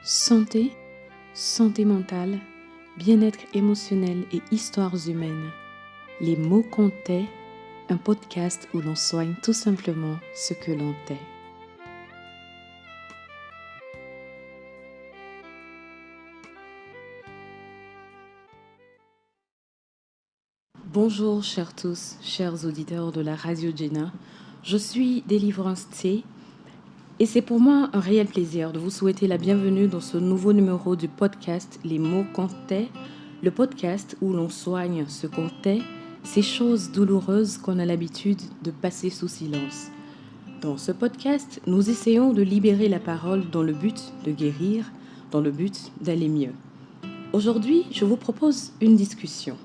Santé, santé mentale, bien-être émotionnel et histoires humaines. Les mots comptaient, un podcast où l'on soigne tout simplement ce que l'on tait. Bonjour chers tous, chers auditeurs de la Radio Jenna. Je suis Délivrance T. Et c'est pour moi un réel plaisir de vous souhaiter la bienvenue dans ce nouveau numéro du podcast Les mots comptaient, le podcast où l'on soigne ce qu'on tait, ces choses douloureuses qu'on a l'habitude de passer sous silence. Dans ce podcast, nous essayons de libérer la parole dans le but de guérir, dans le but d'aller mieux. Aujourd'hui, je vous propose une discussion.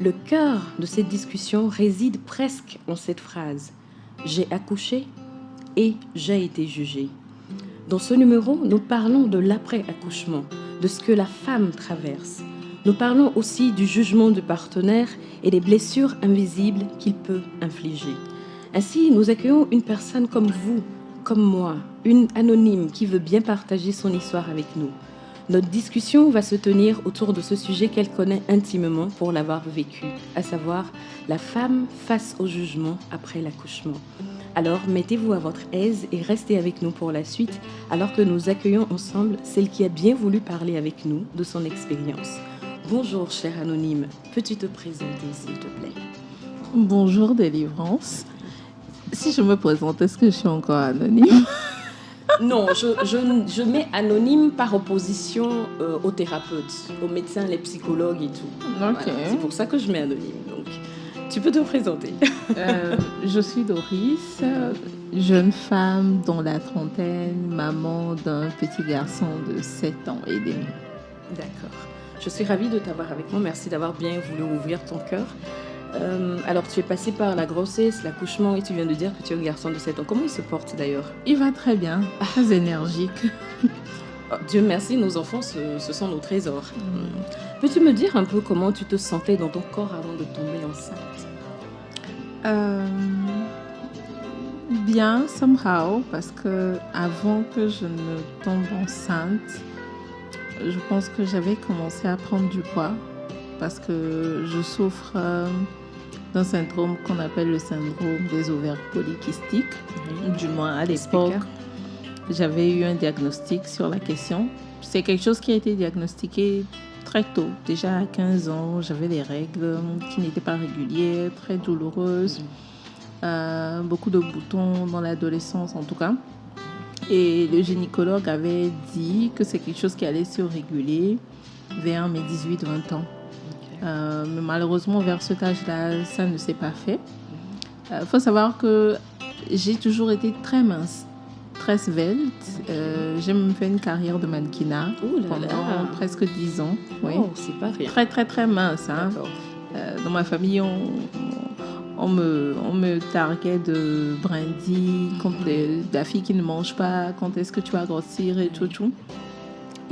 Le cœur de cette discussion réside presque en cette phrase « J'ai accouché ?» et j'ai été jugée. Dans ce numéro, nous parlons de l'après-accouchement, de ce que la femme traverse. Nous parlons aussi du jugement du partenaire et des blessures invisibles qu'il peut infliger. Ainsi, nous accueillons une personne comme vous, comme moi, une anonyme qui veut bien partager son histoire avec nous. Notre discussion va se tenir autour de ce sujet qu'elle connaît intimement pour l'avoir vécu, à savoir la femme face au jugement après l'accouchement. Alors, mettez-vous à votre aise et restez avec nous pour la suite, alors que nous accueillons ensemble celle qui a bien voulu parler avec nous de son expérience. Bonjour, chère anonyme. Peux-tu te présenter, s'il te plaît? Bonjour, Délivrance. Si je me présente, est-ce que je suis encore anonyme? Non, je mets anonyme par opposition aux thérapeutes, aux médecins, les psychologues et tout. Ok. Voilà, c'est pour ça que je mets anonyme. Donc, tu peux te présenter. Je suis Doris, jeune femme dans la trentaine, maman d'un petit garçon de 7 ans et demi. D'accord. Je suis ravie de t'avoir avec moi. Merci d'avoir bien voulu ouvrir ton cœur. Alors, tu es passée par la grossesse, l'accouchement et tu viens de dire que tu es un garçon de 7 ans. Comment il se porte d'ailleurs? Il va très bien, très énergique. Oh, Dieu merci, nos enfants, ce sont nos trésors. Peux-tu me dire un peu comment tu te sentais dans ton corps avant de tomber enceinte? Bien, somehow, parce que avant que je ne tombe enceinte, je pense que j'avais commencé à prendre du poids parce que je souffre d'un syndrome qu'on appelle le syndrome des ovaires polykystiques. Du moins, à l'époque, j'avais eu un diagnostic sur la question. C'est quelque chose qui a été diagnostiqué très tôt. Déjà à 15 ans, j'avais des règles qui n'étaient pas régulières, très douloureuses. Beaucoup de boutons dans l'adolescence en tout cas. Et le gynécologue avait dit que c'est quelque chose qui allait se réguler vers mes 18-20 ans. Mais malheureusement, vers cet âge-là, ça ne s'est pas fait. Faut savoir que j'ai toujours été très mince, très svelte. J'ai même fait une carrière de mannequinat pendant presque 10 ans. Oui. Oh, c'est pas rien. Très, très, très mince. Hein. Dans ma famille, on me targuait de brindille, la fille qui ne mange pas, quand est-ce que tu vas grossir et tout.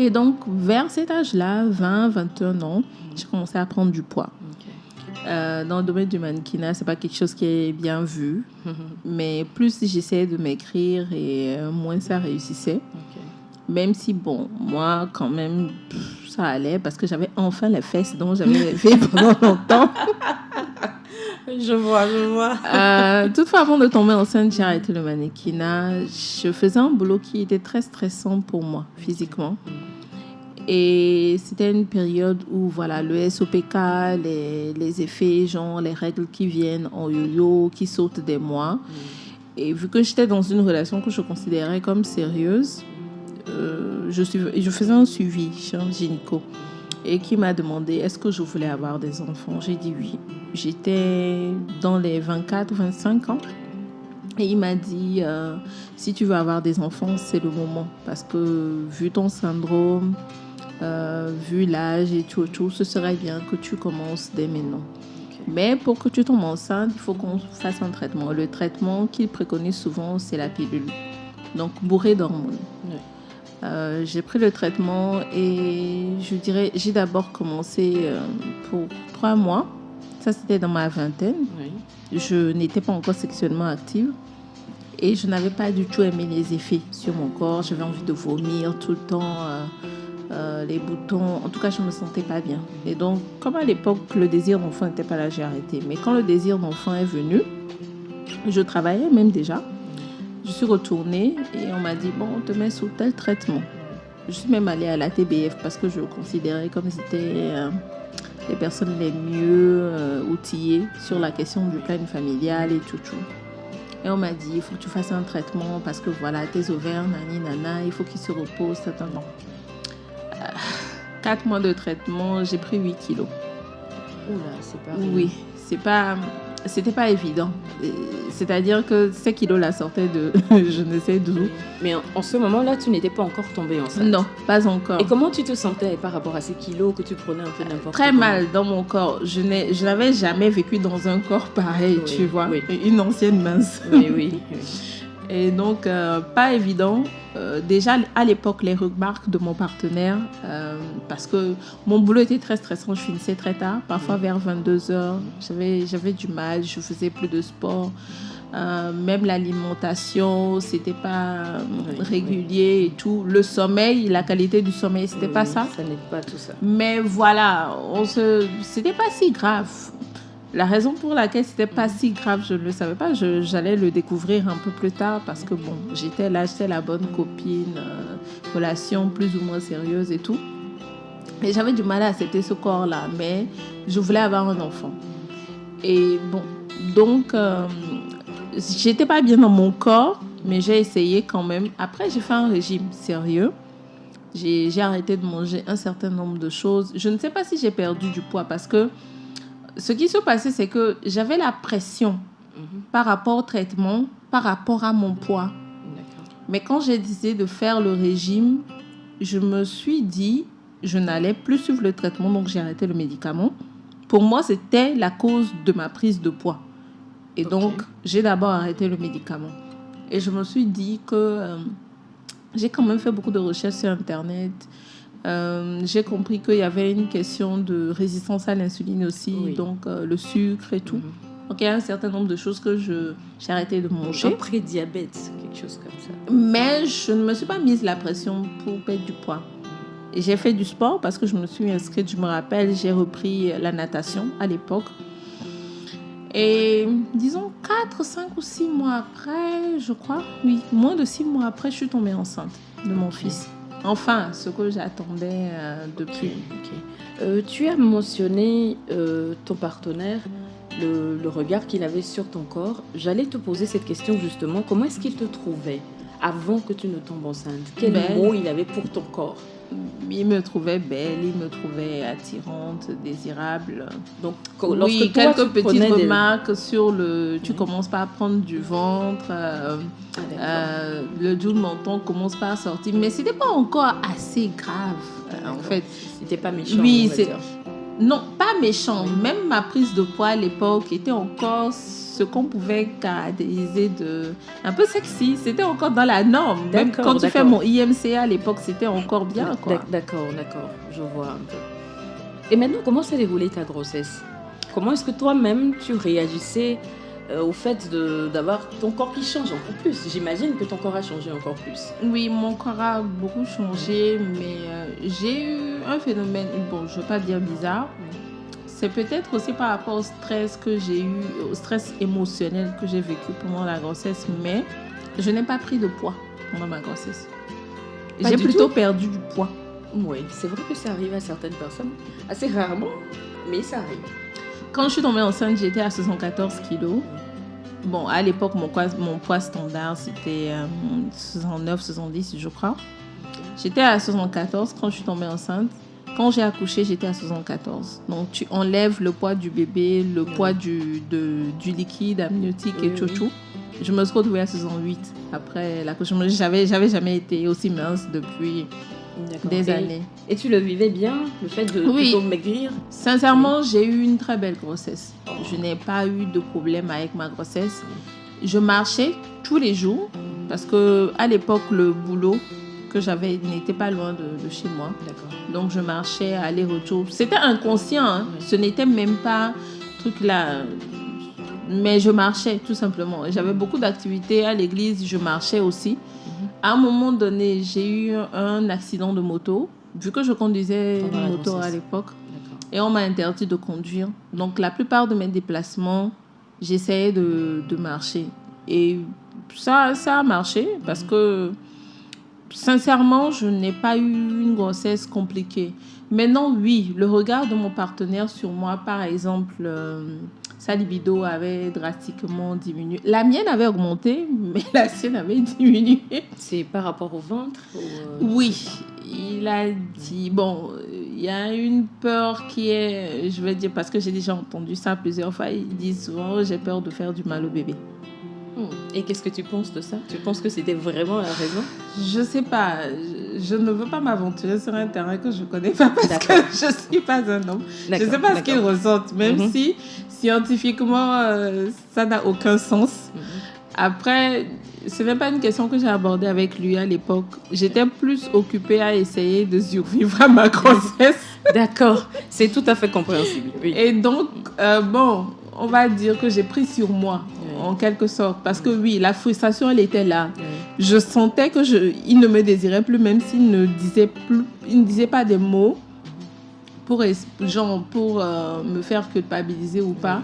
Et donc, vers cet âge-là, 20, 21 ans, j'ai commencé à prendre du poids. Dans le domaine du mannequinat, c'est pas quelque chose qui est bien vu, mais plus j'essayais de m'écrire et moins ça réussissait. Même si, bon, moi, quand même, ça allait parce que j'avais enfin les fesses dont j'avais rêvé pendant longtemps. Je vois. Toutefois, avant de tomber enceinte, j'ai arrêté le mannequinat. Je faisais un boulot qui était très stressant pour moi, physiquement. Et c'était une période où, voilà, le SOPK, les effets, genre les règles qui viennent en yo-yo, qui sautent des mois. Et vu que j'étais dans une relation que je considérais comme sérieuse, je faisais un suivi chez un gynéco et qui m'a demandé est-ce que je voulais avoir des enfants. J'ai dit oui. J'étais dans les 24 ou 25 ans. Et il m'a dit, si tu veux avoir des enfants, c'est le moment. Parce que vu ton syndrome, vu l'âge et tout, ce serait bien que tu commences dès maintenant. Mais pour que tu tombes enceinte, il faut qu'on fasse un traitement. Le traitement qu'il préconise souvent, c'est la pilule. Donc, bourré d'hormones. J'ai pris le traitement et je dirais, j'ai d'abord commencé pour 3 mois. Ça, c'était dans ma vingtaine. Je n'étais pas encore sexuellement active. Et je n'avais pas du tout aimé les effets sur mon corps. J'avais envie de vomir tout le temps, les boutons. En tout cas, je ne me sentais pas bien. Et donc, comme à l'époque, le désir d'enfant n'était pas là, j'ai arrêté. Mais quand le désir d'enfant est venu, je travaillais même déjà. Je suis retournée et on m'a dit, bon, on te met sous tel traitement. Je suis même allée à la TBF parce que je considérais comme c'était les personnes les mieux outillées sur la question du planning familial et tout. Et on m'a dit, il faut que tu fasses un traitement parce que voilà, tes ovaires, nani, nana, il faut qu'ils se reposent. 4 mois de traitement, j'ai pris 8 kilos. Oula, c'est pas Oui, c'était pas évident. C'est-à-dire que ces kilos-là sortaient de je ne sais d'où. Mais en ce moment-là, tu n'étais pas encore tombée enceinte. Non, pas encore. Et comment tu te sentais par rapport à ces kilos que tu prenais un peu n'importe Très comment? mal dans mon corps. Je n'avais jamais vécu dans un corps pareil, Oui, tu vois. oui. Une ancienne mince. Oui. Et donc, pas évident. Déjà, à l'époque, les remarques de mon partenaire, parce que mon boulot était très stressant, je finissais très tard, parfois vers 22h. J'avais du mal, je faisais plus de sport. Même l'alimentation, c'était pas régulier et tout. Le sommeil, la qualité du sommeil, c'était pas ça. Ça n'aide pas tout ça. Mais voilà, c'était pas si grave. La raison pour laquelle c'était pas si grave, je ne le savais pas. J'allais le découvrir un peu plus tard parce que bon, j'étais la bonne copine, relation plus ou moins sérieuse et tout. Et j'avais du mal à accepter ce corps-là, mais je voulais avoir un enfant. Et bon, donc, j'étais pas bien dans mon corps, mais j'ai essayé quand même. Après, j'ai fait un régime sérieux. J'ai arrêté de manger un certain nombre de choses. Je ne sais pas si j'ai perdu du poids parce que ce qui se passait, c'est que j'avais la pression par rapport au traitement, par rapport à mon poids. D'accord. Mais quand j'ai décidé de faire le régime, je me suis dit, je n'allais plus suivre le traitement, donc j'ai arrêté le médicament. Pour moi, c'était la cause de ma prise de poids. Et donc, j'ai d'abord arrêté le médicament. Et je me suis dit que j'ai quand même fait beaucoup de recherches sur Internet. J'ai compris qu'il y avait une question de résistance à l'insuline aussi, donc le sucre et tout. Donc il y a un certain nombre de choses que j'ai arrêté de manger. Un pré-diabète, quelque chose comme ça. Mais je ne me suis pas mise la pression pour perdre du poids. Et j'ai fait du sport parce que je me suis inscrite, je me rappelle, j'ai repris la natation à l'époque. Et disons 4, 5 ou 6 mois après, je crois, oui, moins de 6 mois après, je suis tombée enceinte de mon fils. Enfin, ce que j'attendais depuis. Tu as mentionné ton partenaire, le regard qu'il avait sur ton corps. J'allais te poser cette question justement. Comment est-ce qu'il te trouvait avant que tu ne tombes enceinte? Quel mot il avait pour ton corps? Il me trouvait belle, il me trouvait attirante, désirable. Donc, oui, quelques petites remarques sur tu commences par prendre du ventre, le doux de menton commence par sortir, mais c'était pas encore assez grave en fait. C'était pas méchant. Oui, non, pas méchant. Même ma prise de poids à l'époque était encore ce qu'on pouvait caractériser de un peu sexy. C'était encore dans la norme. Même quand tu fais mon IMCA à l'époque, c'était encore bien, quoi. D'accord. Je vois un peu. Et maintenant, comment s'est déroulée ta grossesse? Comment est-ce que toi-même, tu réagissais au fait d'avoir ton corps qui change encore plus? J'imagine que ton corps a changé encore plus. Oui, mon corps a beaucoup changé, mais j'ai eu un phénomène, bon, je ne veux pas dire bizarre. C'est peut-être aussi par rapport au stress que j'ai eu, au stress émotionnel que j'ai vécu pendant la grossesse, mais je n'ai pas pris de poids pendant ma grossesse. J'ai plutôt perdu du poids. Oui, c'est vrai que ça arrive à certaines personnes, assez rarement, mais ça arrive. Quand je suis tombée enceinte, j'étais à 74 kilos. Bon, à l'époque, mon poids standard, c'était 69, 70, je crois. J'étais à 74 quand je suis tombée enceinte. Quand j'ai accouché, j'étais à 74. Donc, tu enlèves le poids du bébé, le poids du liquide amniotique et tout. Je me suis retrouvée à 68 après l'accouchement. J'avais jamais été aussi mince depuis des années. Et tu le vivais bien, le fait de plutôt maigrir? Sincèrement, j'ai eu une très belle grossesse. Je n'ai pas eu de problème avec ma grossesse. Je marchais tous les jours parce qu'à l'époque, le boulot que j'avais n'était pas loin de chez moi. D'accord. Donc, je marchais aller-retour. C'était inconscient. Hein. Ce n'était même pas truc là. Mais je marchais, tout simplement. J'avais beaucoup d'activités à l'église, je marchais aussi. À un moment donné, j'ai eu un accident de moto, vu que je conduisais Pendant une la moto à grossesse. l'époque. D'accord. Et on m'a interdit de conduire. Donc, la plupart de mes déplacements, j'essayais de marcher. Et ça a marché parce que, sincèrement, je n'ai pas eu une grossesse compliquée. Maintenant, oui, le regard de mon partenaire sur moi, par exemple, sa libido avait drastiquement diminué. La mienne avait augmenté, mais la sienne avait diminué. C'est par rapport au ventre ou, Oui, il a dit, bon, il y a une peur qui est, je vais dire, parce que j'ai déjà entendu ça plusieurs fois, il dit souvent, j'ai peur de faire du mal au bébé. Et qu'est-ce que tu penses de ça? Tu penses que c'était vraiment la raison? Je sais pas, je ne veux pas m'aventurer sur un terrain que je connais pas parce D'accord. que je suis pas un homme. Je D'accord, sais pas ce qu'ils d'accord. ressentent, même si scientifiquement ça n'a aucun sens. Après, ce n'est pas une question que j'ai abordée avec lui à l'époque. J'étais plus occupée à essayer de survivre à ma grossesse. D'accord, c'est tout à fait compréhensible. Oui. Et donc, bon, on va dire que j'ai pris sur moi, en quelque sorte. Parce que oui, la frustration, elle était là. Je sentais que il ne me désirait plus, même s'il ne disait pas des mots pour me faire culpabiliser ou pas.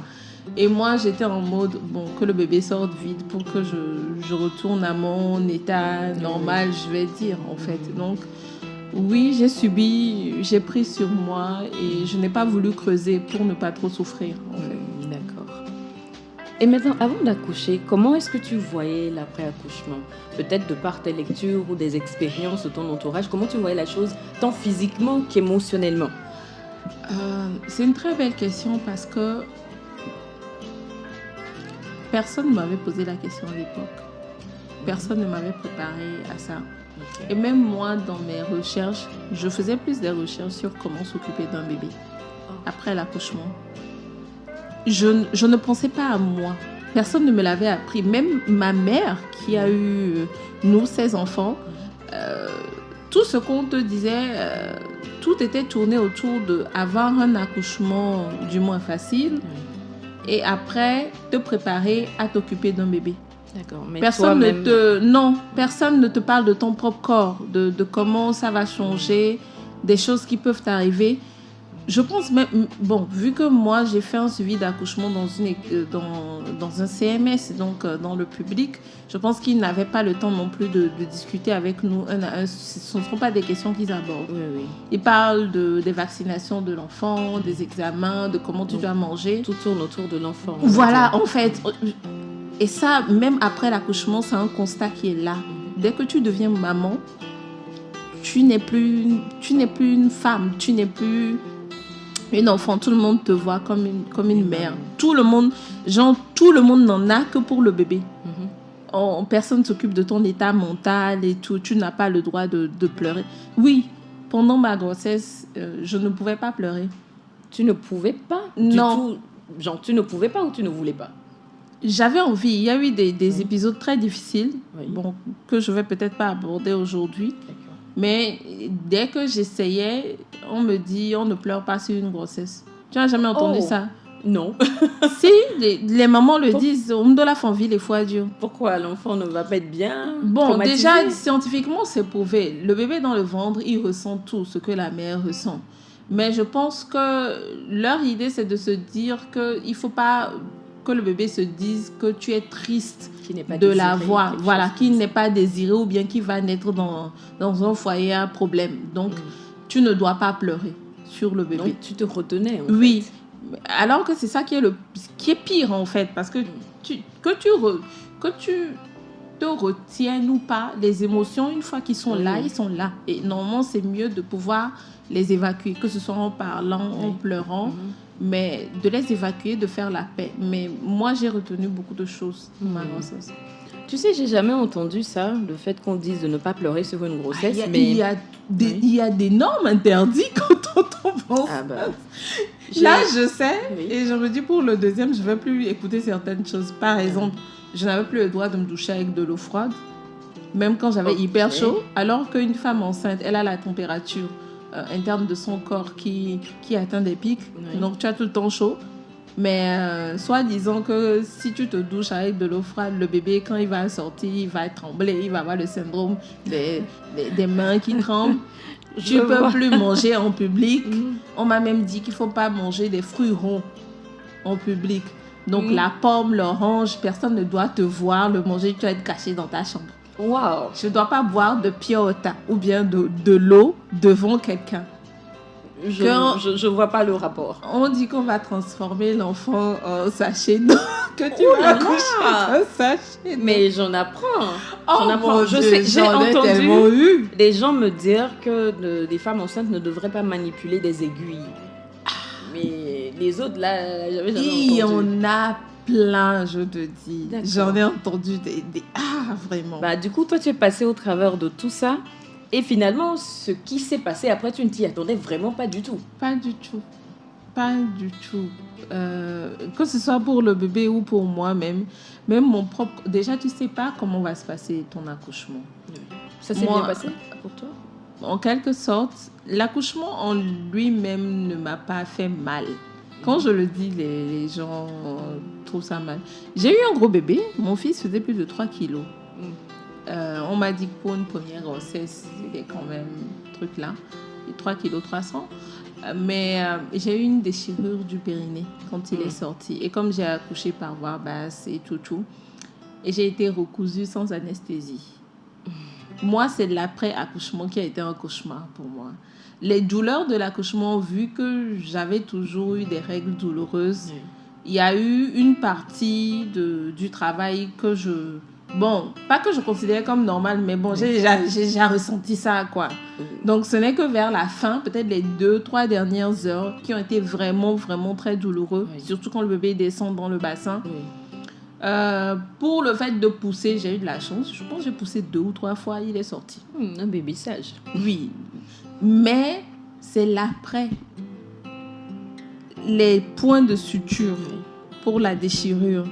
Et moi, j'étais en mode, bon, que le bébé sorte vite pour que je retourne à mon état normal, je vais dire, en fait. Donc, oui, j'ai pris sur moi et je n'ai pas voulu creuser pour ne pas trop souffrir, en fait. D'accord. Et maintenant, avant d'accoucher, comment est-ce que tu voyais l'après-accouchement? Peut-être de par tes lectures ou des expériences de ton entourage, comment tu voyais la chose, tant physiquement qu'émotionnellement? C'est une très belle question parce que personne ne m'avait posé la question à l'époque. Personne ne m'avait préparé à ça. Okay. Et même moi, dans mes recherches, je faisais plus des recherches sur comment s'occuper d'un bébé après l'accouchement. Je ne pensais pas à moi. Personne ne me l'avait appris. Même ma mère, qui a eu, nous, 16 enfants, tout ce qu'on te disait, tout était tourné autour d'avoir un accouchement du moins facile et après te préparer à t'occuper d'un bébé. D'accord, mais personne ne te parle de ton propre corps, de comment ça va changer, des choses qui peuvent t'arriver. Je pense même, bon, vu que moi j'ai fait un suivi d'accouchement dans un CMS, donc dans le public, je pense qu'ils n'avaient pas le temps non plus de discuter avec nous. Ce ne sont pas des questions qu'ils abordent. Oui. Ils parlent des vaccinations de l'enfant, des examens, de comment tu dois manger. Tout tourne autour de l'enfant. Voilà, en fait. Et ça, même après l'accouchement, c'est un constat qui est là. Dès que tu deviens maman, tu n'es plus une femme, tu n'es plus une enfant. Tout le monde te voit comme une mère. Tout le monde n'en a que pour le bébé. Personne ne s'occupe de ton état mental et tout. Tu n'as pas le droit de pleurer. Oui, pendant ma grossesse, je ne pouvais pas pleurer. Tu ne pouvais pas? Non. Genre, tu ne pouvais pas ou tu ne voulais pas? J'avais envie. Il y a eu des épisodes très difficiles, bon, que je ne vais peut-être pas aborder aujourd'hui. D'accord. Mais dès que j'essayais, on me dit, on ne pleure pas sur une grossesse. Tu n'as jamais entendu ça? Non. Si, les mamans le disent. On me donne la famille les fois dures. Pourquoi? L'enfant ne va pas être bien? Bon, déjà, scientifiquement, c'est prouvé. Le bébé dans le ventre, il ressent tout ce que la mère ressent. Mais je pense que leur idée, c'est de se dire qu'il ne faut pas que le bébé se dise que tu es triste de l'avoir, voilà, qu'il n'est pas désiré ou bien qu'il va naître dans un foyer à problème. Donc, tu ne dois pas pleurer sur le bébé. Donc, tu te retenais, en fait. fait. Alors que c'est ça qui est pire, en fait, parce que que tu te retiennes ou pas, les émotions, une fois qu'ils sont là, ils sont là. Et normalement, c'est mieux de pouvoir les évacuer, que ce soit en parlant, en pleurant, mais de les évacuer, de faire la paix. Mais moi, j'ai retenu beaucoup de choses dans ma grossesse. Tu sais, j'ai jamais entendu ça, le fait qu'on dise de ne pas pleurer sur une grossesse. Il y a d'énormes interdits quand on pense. Là, je sais, et je me dis pour le deuxième, je ne vais plus écouter certaines choses. Par exemple, je n'avais plus le droit de me doucher avec de l'eau froide, même quand j'avais hyper chaud, alors qu'une femme enceinte, elle a la température interne de son corps qui atteint des pics. Donc, tu as tout le temps chaud. Mais soi-disant que si tu te douches avec de l'eau froide, le bébé, quand il va sortir, il va trembler, il va avoir le syndrome des mains qui tremblent. Tu ne peux plus manger en public. On m'a même dit qu'il ne faut pas manger des fruits ronds en public. Donc la pomme, l'orange, personne ne doit te voir le manger. Tu dois être caché dans ta chambre. Wow. Je ne dois pas boire de pure water ou bien de l'eau devant quelqu'un. Je vois pas le rapport. On dit qu'on va transformer l'enfant en sachet d'eau, que tu vas accoucher d'un sachet d'eau. Mais j'en apprends. Mon Je Dieu, sais, j'ai tellement entendu eu. des gens me dire que des femmes enceintes ne devraient pas manipuler des aiguilles. Mais les autres là, j'avais jamais Il y entendu. en a plein, je te dis. D'accord. J'en ai entendu des... Ah, vraiment. Bah, du coup, toi, tu es passé au travers de tout ça. Et finalement, ce qui s'est passé après, tu ne t'y attendais vraiment pas du tout. Pas du tout. Pas du tout. Que ce soit pour le bébé ou pour moi-même, même mon propre... Déjà, tu sais pas comment va se passer ton accouchement. Ça s'est Moi, bien passé pour toi? En quelque sorte, l'accouchement en lui-même ne m'a pas fait mal. Quand je le dis, les gens trouvent ça mal. J'ai eu un gros bébé. Mon fils faisait plus de 3 kilos. On m'a dit que pour une première grossesse, c'était quand même truc là. 3 kilos 300. Mais j'ai eu une déchirure du périnée quand il est sorti. Et comme j'ai accouché par voie basse et tout, et j'ai été recousue sans anesthésie. Moi, c'est l'après-accouchement qui a été un cauchemar pour moi. Les douleurs de l'accouchement, vu que j'avais toujours eu des règles douloureuses, il y a eu une partie du travail que je... Bon, pas que je considérais comme normal, mais bon, j'ai déjà ressenti ça, quoi. Donc, ce n'est que vers la fin, peut-être les 2-3 dernières heures, qui ont été vraiment, vraiment très douloureux, surtout quand le bébé descend dans le bassin. Pour le fait de pousser, j'ai eu de la chance. Je pense que j'ai poussé 2 ou 3 fois, il est sorti. Un bébé sage. Oui, mais c'est l'après. Les points de suture pour la déchirure.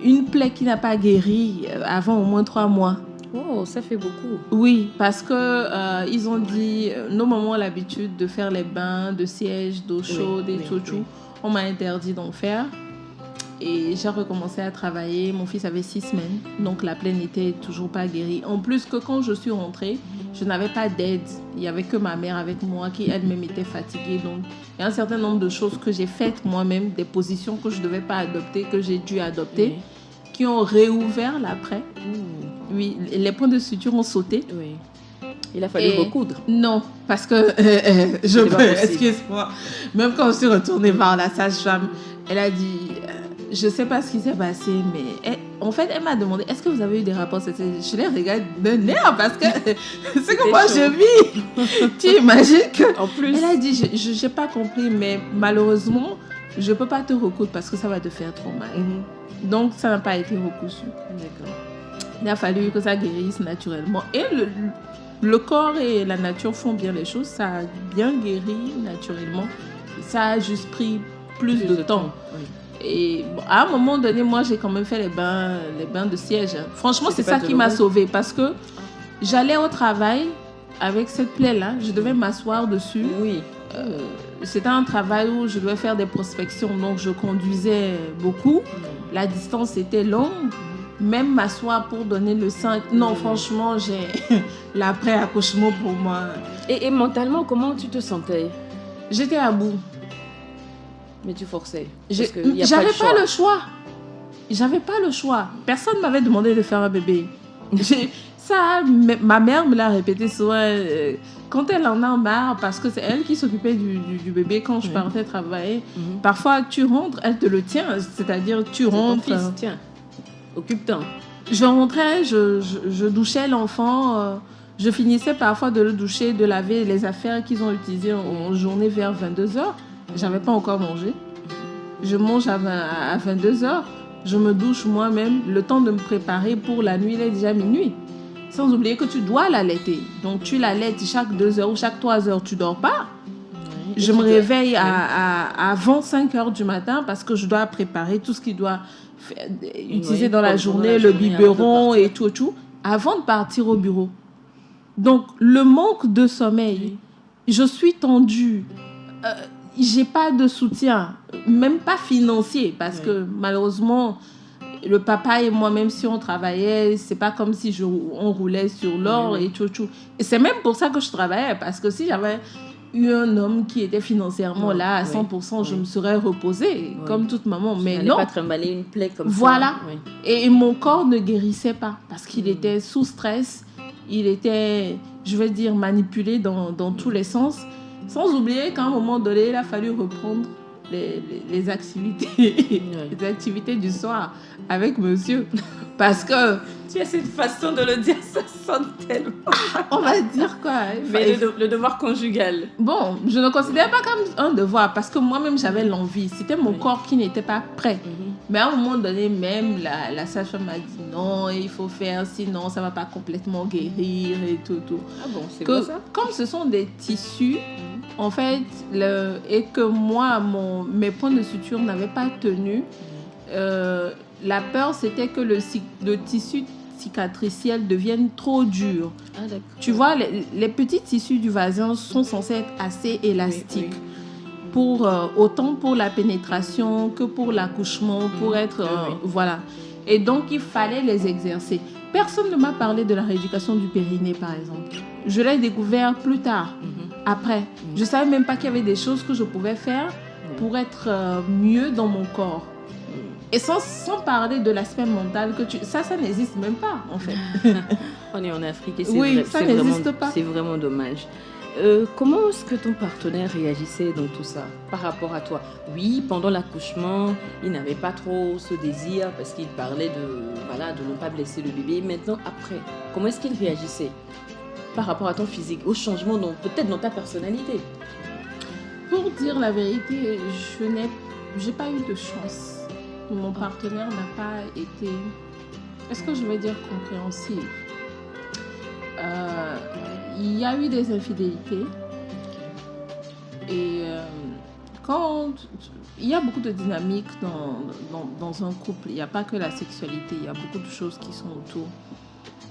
Une plaie qui n'a pas guéri avant au moins 3 mois. Oh, ça fait beaucoup. Oui, parce que ils ont dit, nos mamans ont l'habitude de faire les bains de siège, d'eau chaude et tout. On m'a interdit d'en faire. Et j'ai recommencé à travailler. Mon fils avait 6 semaines, donc la plaie n'était toujours pas guérie. En plus que quand je suis rentrée, je n'avais pas d'aide. Il n'y avait que ma mère avec moi qui elle-même était fatiguée. Donc il y a un certain nombre de choses que j'ai faites moi-même, des positions que je ne devais pas adopter, que j'ai dû adopter, qui ont réouvert l'après. Oui, les points de suture ont sauté. Oui. Il a fallu recoudre. Non, parce que, excuse-moi, même quand je suis retournée voir la sage-femme, elle a dit... Je ne sais pas ce qui s'est passé, mais en fait, elle m'a demandé, est-ce que vous avez eu des rapports sexuels? Je les regarde de nerfs parce que c'est que moi je vis. Tu imagines que... En plus. Elle a dit, je n'ai pas compris, mais malheureusement, je ne peux pas te recoudre parce que ça va te faire trop mal. Donc, ça n'a pas été recousu. D'accord. Il a fallu que ça guérisse naturellement. Et le corps et la nature font bien les choses. Ça a bien guéri naturellement. Ça a juste pris plus de temps. Oui. Et bon, à un moment donné, moi, j'ai quand même fait les bains de siège. Franchement, c'est ça qui m'a sauvée parce que j'allais au travail avec cette plaie-là. Je devais m'asseoir dessus. Oui. C'était un travail où je devais faire des prospections. Donc, je conduisais beaucoup. La distance était longue. Même m'asseoir pour donner le sein. Non, franchement, j'ai l'après-accouchement pour moi. Et mentalement, comment tu te sentais? J'étais à bout. Mais tu forçais. J'avais pas le choix. J'avais pas le choix. Personne ne m'avait demandé de faire un bébé. Ma mère me l'a répété souvent. Quand elle en a marre, parce que c'est elle qui s'occupait du bébé quand je partais travailler. Parfois, tu rentres, elle te le tient. C'est-à-dire, tu rentres. Ton fils, tiens, occupe-toi. Je rentrais, je douchais l'enfant. Je finissais parfois de le doucher, de laver les affaires qu'ils ont utilisées en journée vers 22h. J'avais pas encore mangé. Je mange à 22h. Je me douche moi-même. Le temps de me préparer pour la nuit, il est déjà minuit. Sans oublier que tu dois l'allaiter. Donc, tu l'allaites chaque 2 heures ou chaque 3 heures. Tu dors pas. Je me réveille avant 5h du matin parce que je dois préparer tout ce qui doit utiliser dans la journée, le biberon et tout, avant de partir au bureau. Donc, le manque de sommeil, je suis tendue. j'ai pas de soutien, même pas financier, parce que malheureusement, le papa et moi, même si on travaillait, c'est pas comme si on roulait sur l'or et tout. Et c'est même pour ça que je travaillais, parce que si j'avais eu un homme qui était financièrement là à 100%, je me serais reposée, comme toute maman. Mais non. Pas trimballer une plaie comme voilà. ça. Oui. Et mon corps ne guérissait pas, parce qu'il était sous stress, il était, je vais dire, manipulé dans tous les sens. Sans oublier qu'à un moment donné, il a fallu reprendre les activités, les activités du soir avec monsieur. Parce que... Tu as cette façon de le dire, ça sonne tellement... On va dire quoi? Mais le devoir conjugal. Bon, je ne considère pas comme un devoir, parce que moi-même, j'avais l'envie. C'était mon corps qui n'était pas prêt. Mais à un moment donné, même, la sage-femme m'a dit non, il faut faire, sinon ça ne va pas complètement guérir et tout. Ah bon, c'est comme ça? Comme ce sont des tissus, en fait, et que moi, mes points de suture n'avaient pas tenu, la peur, c'était que le tissu cicatriciel devienne trop dur. Ah, d'accord. Tu vois, les petits tissus du vagin sont censés être assez élastiques. Pour, autant pour la pénétration que pour l'accouchement, pour être... voilà. Et donc, il fallait les exercer. Personne ne m'a parlé de la rééducation du périnée, par exemple. Je l'ai découvert plus tard, après. Je ne savais même pas qu'il y avait des choses que je pouvais faire pour être mieux dans mon corps. Et sans parler de l'aspect mental, ça n'existe même pas, en fait. On est en Afrique et ça n'existe pas. C'est vraiment dommage. Comment est-ce que ton partenaire réagissait dans tout ça par rapport à toi? Oui, pendant l'accouchement, il n'avait pas trop ce désir parce qu'il parlait de ne pas blesser le bébé. Maintenant, après, comment est-ce qu'il réagissait par rapport à ton physique, au changement, peut-être dans ta personnalité? Pour dire la vérité, j'ai pas eu de chance. Mon partenaire n'a pas été, est-ce que je vais dire compréhensif? Il y a eu des infidélités. Et quand il y a beaucoup de dynamique dans un couple, il n'y a pas que la sexualité, il y a beaucoup de choses qui sont autour.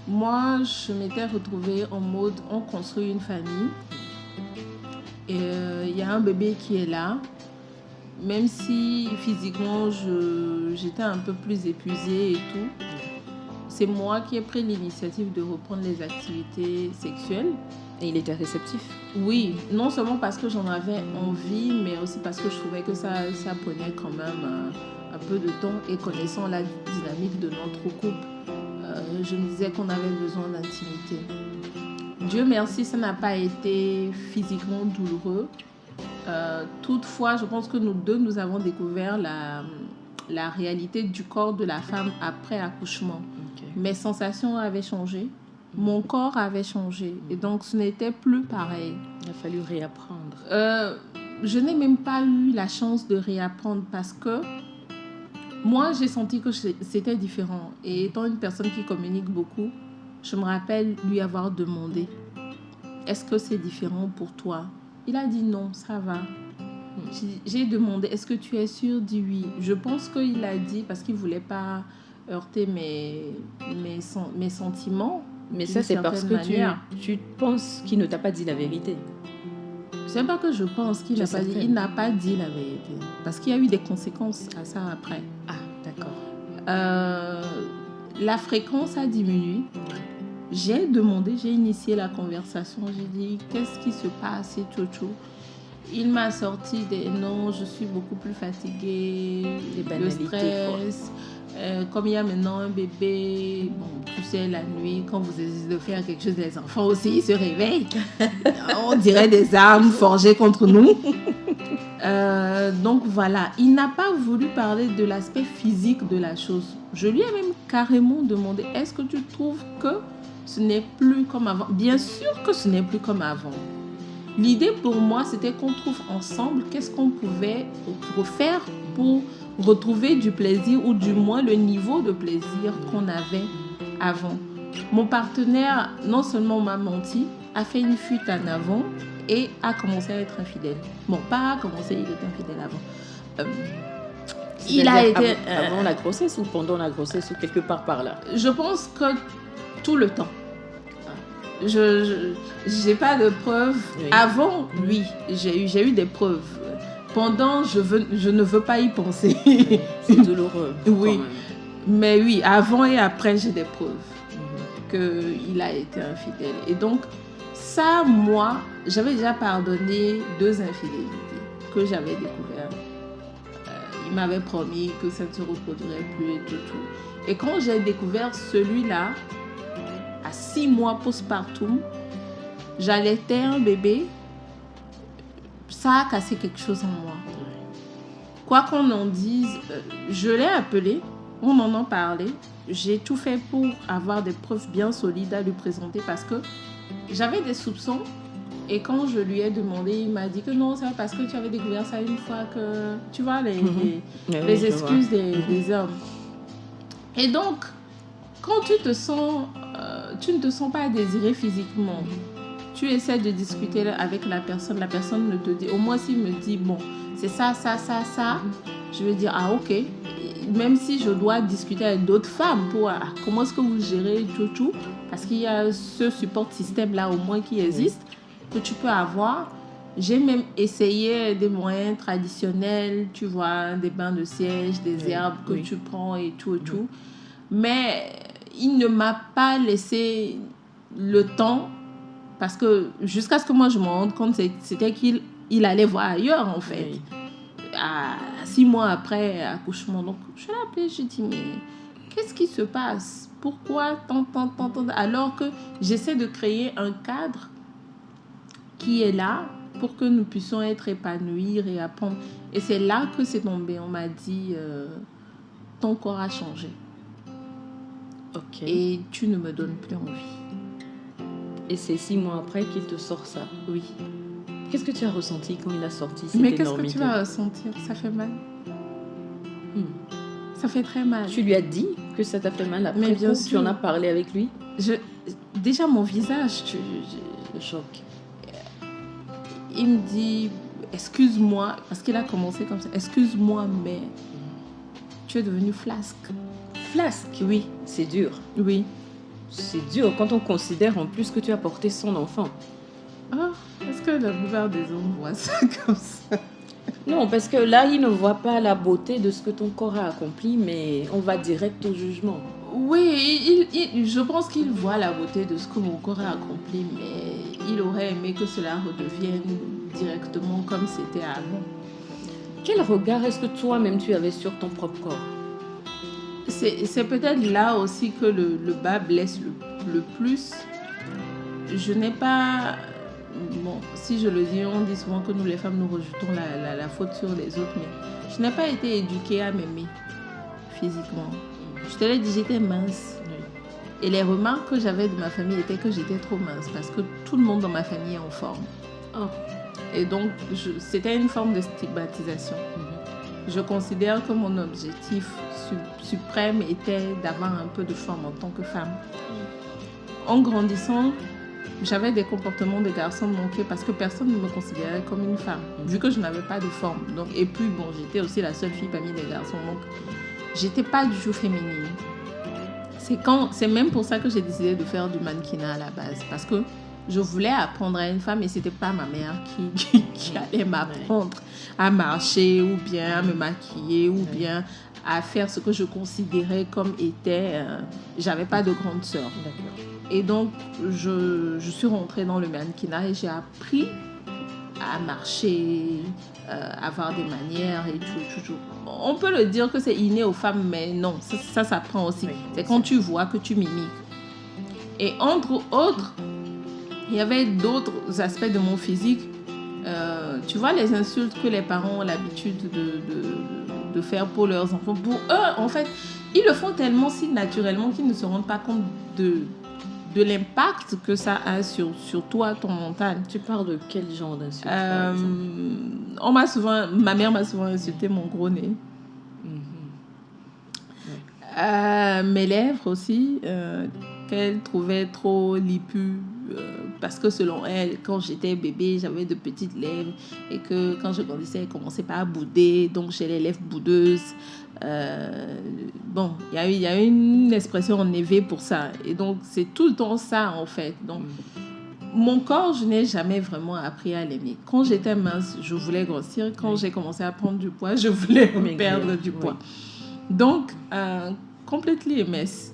Moi, je m'étais retrouvée en mode, on construit une famille. Et il y a un bébé qui est là. Même si physiquement, j'étais un peu plus épuisée et tout. C'est moi qui ai pris l'initiative de reprendre les activités sexuelles. Et il était réceptif? Oui, non seulement parce que j'en avais envie, mais aussi parce que je trouvais que ça prenait quand même un peu de temps. Et connaissant la dynamique de notre couple, je me disais qu'on avait besoin d'intimité. Dieu merci, ça n'a pas été physiquement douloureux. Toutefois, je pense que nous deux, nous avons découvert la réalité du corps de la femme après accouchement. Mes sensations avaient changé, mon corps avait changé, et donc ce n'était plus pareil. Il a fallu réapprendre. Je n'ai même pas eu la chance de réapprendre parce que moi, j'ai senti que c'était différent. Et étant une personne qui communique beaucoup, je me rappelle lui avoir demandé « Est-ce que c'est différent pour toi ?» Il a dit non, ça va. J'ai demandé, est-ce que tu es sûre? Dit oui. Je pense qu'il a dit parce qu'il ne voulait pas heurter mes sentiments. Mais ça, c'est parce que tu penses qu'il ne t'a pas dit la vérité. C'est pas que je pense qu'il n'a pas dit. Il n'a pas dit la vérité. Parce qu'il y a eu des conséquences à ça après. Ah, d'accord. La fréquence a diminué. J'ai demandé, j'ai initié la conversation. J'ai dit, qu'est-ce qui se passe et tout. Il m'a sorti des non, je suis beaucoup plus fatiguée, le stress. Comme il y a maintenant un bébé, bon, tu sais, la nuit, quand vous essayez de faire quelque chose, les enfants aussi, ils se réveillent. On dirait des armes forgées contre nous. Donc voilà, il n'a pas voulu parler de l'aspect physique de la chose. Je lui ai même carrément demandé, est-ce que tu trouves que ce n'est plus comme avant? Bien sûr que ce n'est plus comme avant. L'idée pour moi, c'était qu'on trouve ensemble qu'est-ce qu'on pouvait refaire pour retrouver du plaisir ou du moins le niveau de plaisir qu'on avait avant. Mon partenaire, non seulement m'a menti, a fait une fuite en avant et a commencé à être infidèle. Bon, pas a commencé, il était infidèle avant. Il a été... Avant la grossesse ou pendant la grossesse ou quelque part par là? Je pense que tout le temps. Je n'ai pas de preuves. Oui. Avant, oui, j'ai eu des preuves. pendant, je ne veux pas y penser. C'est douloureux. Oui. quand même. Mais oui, avant et après, j'ai des preuves qu'il a été infidèle. Et donc, ça, moi, j'avais déjà pardonné 2 infidélités que j'avais découvertes. Il m'avait promis que ça ne se reproduirait plus et tout. Et quand j'ai découvert celui-là, à 6 mois postpartum, j'allaitais un bébé, ça a cassé quelque chose en moi. Quoi qu'on en dise, je l'ai appelé, on en a parlé. J'ai tout fait pour avoir des preuves bien solides à lui présenter parce que j'avais des soupçons. Et quand je lui ai demandé, il m'a dit que non, c'est parce que tu avais découvert ça une fois que... Tu vois, les excuses des hommes. Et donc, quand tu te sens... tu ne te sens pas désiré physiquement. Tu essaies de discuter avec la personne ne te dit... Au moins, s'il me dit, bon, c'est ça, je vais dire, ah, ok. Même si je dois discuter avec d'autres femmes pour comment est-ce que vous gérez tout, parce qu'il y a ce support système-là au moins qui existe, que tu peux avoir. J'ai même essayé des moyens traditionnels, tu vois, des bains de siège, des herbes que tu prends et tout. Mais il ne m'a pas laissé le temps, parce que jusqu'à ce que moi je me rende compte, c'était qu'il allait voir ailleurs en fait. Oui. À 6 mois après accouchement. Donc je l'ai appelé, je lui ai dit, mais qu'est-ce qui se passe? Pourquoi tant, alors que j'essaie de créer un cadre qui est là pour que nous puissions être épanouis et apprendre. Et c'est là que c'est tombé. On m'a dit, ton corps a changé. Ok. Et tu ne me donnes plus envie. Et c'est 6 mois après qu'il te sort ça. Oui. Qu'est-ce que tu as ressenti quand il a sorti cette Mais énormité? qu'est-ce que tu vas ressentir? Ça fait mal. Ça fait très mal. Tu lui as dit que ça t'a fait mal après? Mais bien sûr. Tu en as parlé avec lui? Déjà, mon visage, le choc. Il me dit, excuse-moi, parce qu'il a commencé comme ça. Excuse-moi, mais tu es devenue flasque. Flasque? Oui. C'est dur. Oui. C'est dur quand on considère en plus que tu as porté son enfant. Ah, est-ce que la plupart des hommes voient ça comme ça? Non, parce que là, ils ne voient pas la beauté de ce que ton corps a accompli, mais on va direct au jugement. Oui, je pense qu'il voit la beauté de ce que mon corps a accompli, mais il aurait aimé que cela redevienne directement comme c'était avant. Quel regard est-ce que toi-même tu avais sur ton propre corps? C'est peut-être là aussi que le bas blesse le plus. Je n'ai pas... Bon, si je le dis, on dit souvent que nous les femmes nous rejetons la faute sur les autres, mais je n'ai pas été éduquée à m'aimer physiquement. Je te l'ai dit, j'étais mince. Et les remarques que j'avais de ma famille étaient que j'étais trop mince parce que tout le monde dans ma famille est en forme. Oh. Et donc, c'était une forme de stigmatisation. Je considère que mon objectif suprême était d'avoir un peu de forme en tant que femme. En grandissant, j'avais des comportements de garçon manqués parce que personne ne me considérait comme une femme, vu que je n'avais pas de forme. Donc, et puis, bon, j'étais aussi la seule fille parmi les garçons. Donc, j'étais pas du tout féminine. C'est même pour ça que j'ai décidé de faire du mannequinat à la base. Parce que je voulais apprendre à une femme et c'était pas ma mère qui allait m'apprendre à marcher ou bien à me maquiller ou bien à faire ce que je considérais comme était... j'avais pas de grande sœur. D'accord. Et donc, je suis rentrée dans le mannequinat et j'ai appris à marcher, avoir des manières et tout. On peut le dire que c'est inné aux femmes, mais non, ça s'apprend aussi. Oui, c'est quand tu vois que tu mimiques. Et entre autres, il y avait d'autres aspects de mon physique. Tu vois les insultes que les parents ont l'habitude de faire pour leurs enfants. Pour eux, en fait, ils le font tellement si naturellement qu'ils ne se rendent pas compte de l'impact que ça a sur toi, ton mental. Tu parles de quel genre d'insulte ma mère m'a souvent insulté mon gros nez. Mes lèvres aussi, qu'elle trouvait trop lipues. Parce que selon elle, quand j'étais bébé, j'avais de petites lèvres et que quand je grandissais, elles commençaient pas à bouder, donc j'ai les lèvres boudeuses. Bon, il y a une expression en éveil pour ça et donc c'est tout le temps ça en fait. Donc mon corps, je n'ai jamais vraiment appris à l'aimer. Quand j'étais mince, je voulais grossir. Quand j'ai commencé à prendre du poids, je voulais perdre du poids. Donc, completely a mess.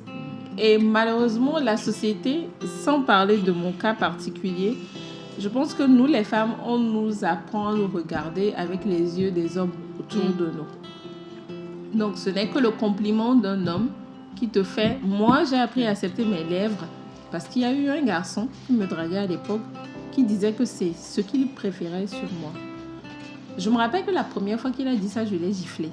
Et malheureusement, la société, sans parler de mon cas particulier, je pense que nous, les femmes, on nous apprend à nous regarder avec les yeux des hommes autour de nous. Donc, ce n'est que le compliment d'un homme qui te fait... Moi, j'ai appris à accepter mes lèvres parce qu'il y a eu un garçon qui me draguait à l'époque qui disait que c'est ce qu'il préférait sur moi. Je me rappelle que la première fois qu'il a dit ça, je l'ai giflé.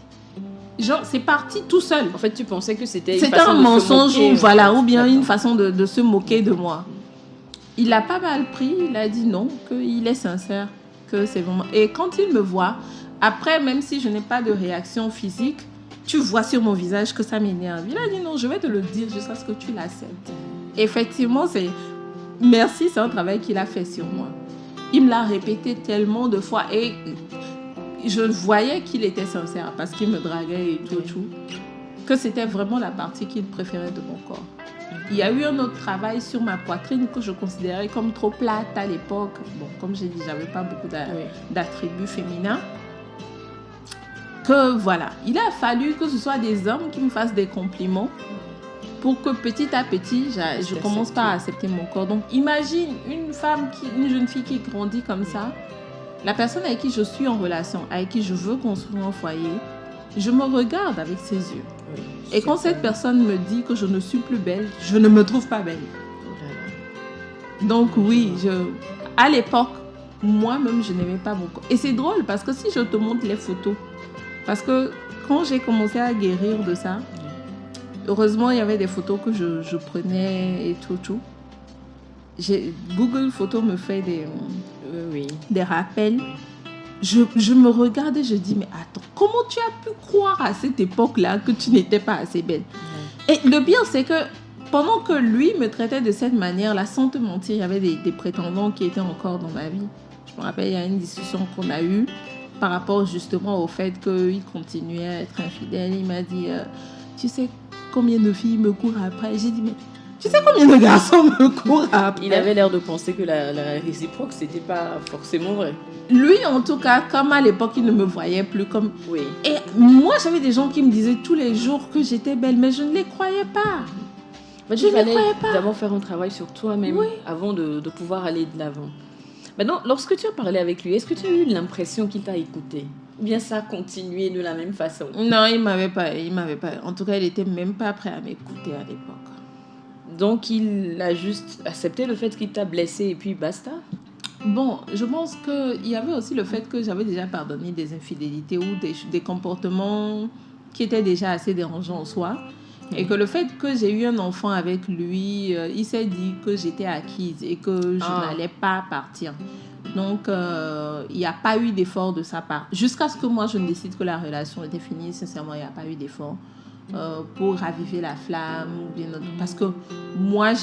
Genre, c'est parti tout seul. En fait, tu pensais que c'était un mensonge ou bien une façon de se moquer de moi. Il l'a pas mal pris, il a dit non, qu'il est sincère, que c'est vraiment... Et quand il me voit, après, même si je n'ai pas de réaction physique, tu vois sur mon visage que ça m'énerve. Il a dit non, je vais te le dire jusqu'à ce que tu l'acceptes. Effectivement, merci, c'est un travail qu'il a fait sur moi. Il me l'a répété tellement de fois et je voyais qu'il était sincère parce qu'il me draguait et tout, que c'était vraiment la partie qu'il préférait de mon corps. Il y a eu un autre travail sur ma poitrine que je considérais comme trop plate à l'époque. Bon, comme j'ai dit, j'avais pas beaucoup d'attributs féminins. Que voilà, il a fallu que ce soit des hommes qui me fassent des compliments pour que petit à petit, je commence pas à accepter mon corps. Donc, imagine une jeune fille qui grandit comme ça. La personne avec qui je suis en relation, avec qui je veux construire un foyer, je me regarde avec ses yeux. Oui, et quand cette personne me dit que je ne suis plus belle, je ne me trouve pas belle. Donc oui, à l'époque, moi-même, je n'aimais pas mon corps. Et c'est drôle parce que si je te montre les photos, parce que quand j'ai commencé à guérir de ça, heureusement, il y avait des photos que je prenais et tout. Google Photos me fait des rappels. Je me regarde et je dis, mais attends, comment tu as pu croire à cette époque-là que tu n'étais pas assez belle? Et le pire, c'est que pendant que lui me traitait de cette manière-là, sans te mentir, il y avait des prétendants qui étaient encore dans ma vie. Je me rappelle, il y a une discussion qu'on a eue par rapport justement au fait qu'il continuait à être infidèle. Il m'a dit, tu sais combien de filles me courent après? J'ai dit, mais tu sais combien de garçons me courent après? Il avait l'air de penser que la réciproque, c'était pas forcément vrai. Lui, en tout cas, comme à l'époque, il ne me voyait plus comme... Oui. Et moi, j'avais des gens qui me disaient tous les jours que j'étais belle, mais je ne les croyais pas. Il fallait d'abord faire un travail sur toi-même avant de pouvoir aller de l'avant. Maintenant, lorsque tu as parlé avec lui, est-ce que tu as eu l'impression qu'il t'a écouté? Ou bien ça a continué de la même façon? Non, il m'avait pas. En tout cas, il n'était même pas prêt à m'écouter à l'époque. Donc, il a juste accepté le fait qu'il t'a blessé et puis basta? Bon, je pense qu'il y avait aussi le fait que j'avais déjà pardonné des infidélités ou des comportements qui étaient déjà assez dérangeants en soi. Et que le fait que j'ai eu un enfant avec lui, il s'est dit que j'étais acquise et que je n'allais pas partir. Donc, il n'y a pas eu d'effort de sa part. Jusqu'à ce que moi, je me décide que la relation était finie, sincèrement, il n'y a pas eu d'effort pour raviver la flamme. Parce que moi,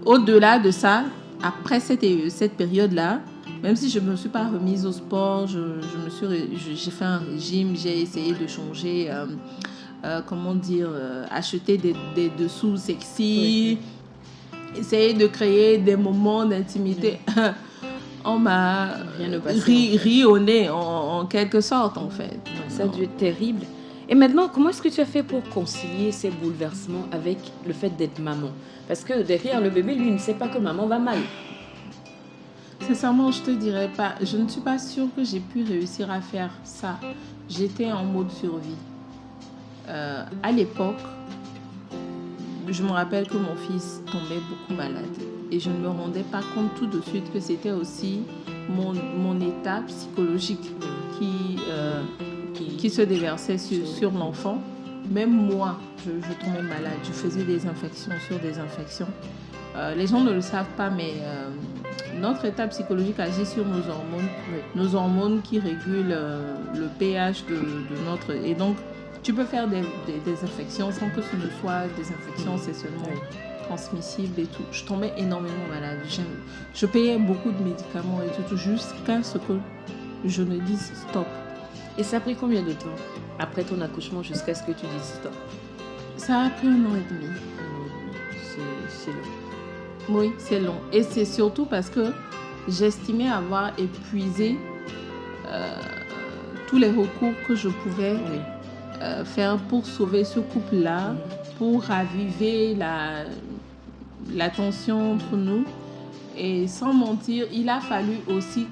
au-delà de ça, après cette période-là, même si je ne me suis pas remise au sport, j'ai fait un régime, j'ai essayé de changer... acheter des dessous sexy, essayer de créer des moments d'intimité. On m'a ri au nez en quelque sorte en fait. Ça a dû être terrible. Et maintenant, comment est-ce que tu as fait pour concilier ces bouleversements avec le fait d'être maman? Parce que derrière le bébé, lui, il ne sait pas que maman va mal. Sincèrement, je te dirais pas. Je ne suis pas sûre que j'ai pu réussir à faire ça. J'étais en mode survie. À l'époque, je me rappelle que mon fils tombait beaucoup malade et je ne me rendais pas compte tout de suite que c'était aussi mon état psychologique qui se déversait sur l'enfant. Même moi, je tombais malade, je faisais des infections sur des infections. Les gens ne le savent pas, mais notre état psychologique agit sur nos hormones qui régulent le pH de notre... Et donc, tu peux faire des infections sans que ce ne soit des infections, c'est seulement transmissible et tout. Je tombais énormément malade. Je payais beaucoup de médicaments et tout jusqu'à ce que je ne dise stop. Et ça a pris combien de temps après ton accouchement jusqu'à ce que tu dises stop? Ça a pris 1 an et demi. C'est long. Oui, c'est long. Et c'est surtout parce que j'estimais avoir épuisé tous les recours que je pouvais faire pour sauver ce couple-là, pour raviver la tension entre nous. Et sans mentir, il a fallu aussi,